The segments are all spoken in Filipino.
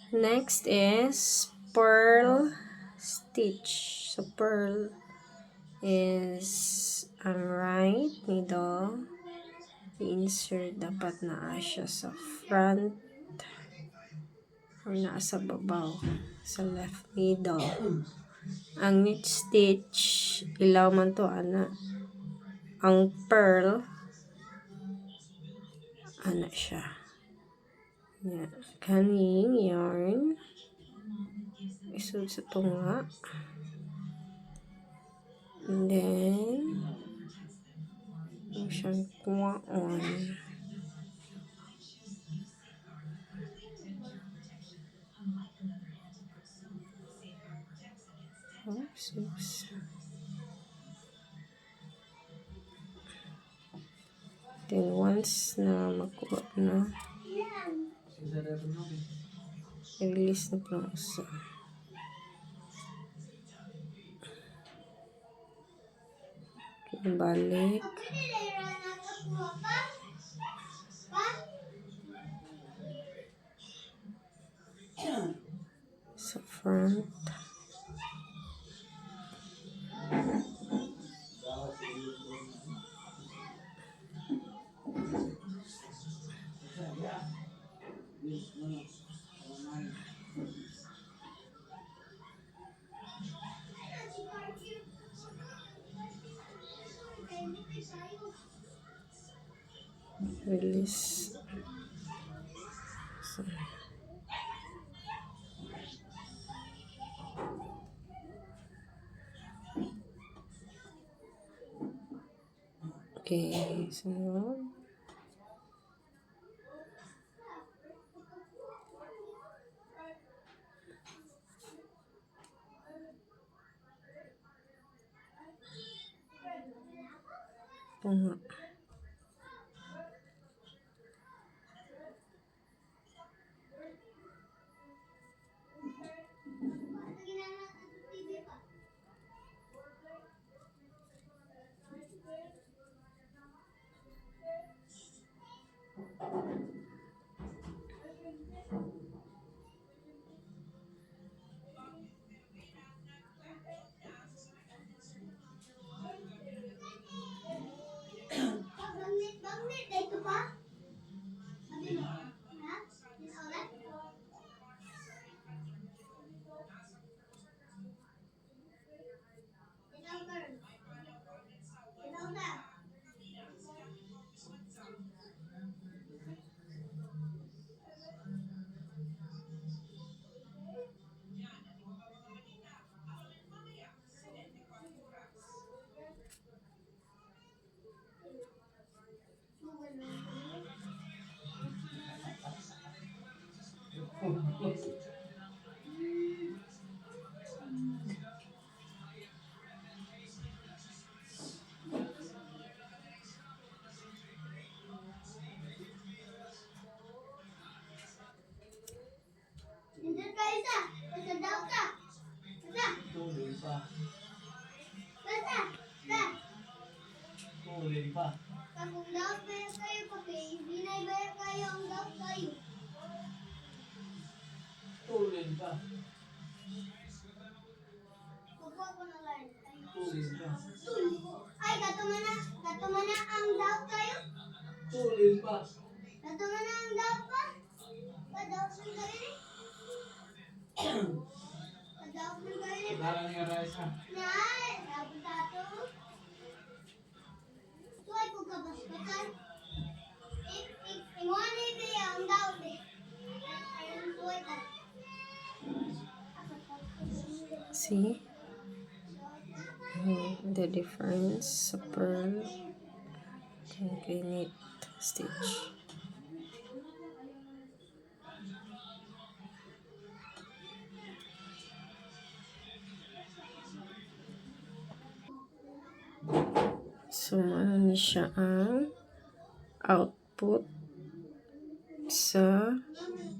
Next is pearl stitch. So pearl is ang right middle. I-insert dapat naa siya sa front or naa sa babaw sa left middle. Ang knit stitch ilaw man to ana. Ang pearl ana siya. Yan. Kaning yarn isud sa tunga. And then siyang kuwaon. Oops. Then once na makuha na, i-release na po ang usa. Balik. Sa front. Release. So, okay, so tunga. Ay, gato man na ang daw kayo. Tulin pa. Gato man na ang daw pa. Padaw man kayo ni. Padaw man kayo ni. Parang nga Raisa. Nay, dapat dato. Tuway ko kabasbatan. Imuha ni Bea ang daw de. Tuway ka. See? The difference sa pearl and knit stitch. So, ano ni siya ang output sa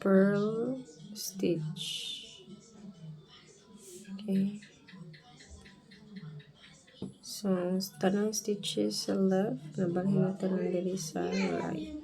pearl stitch. Okay. So, tanang stitches sa left, nabalhin natin ang diri sa right.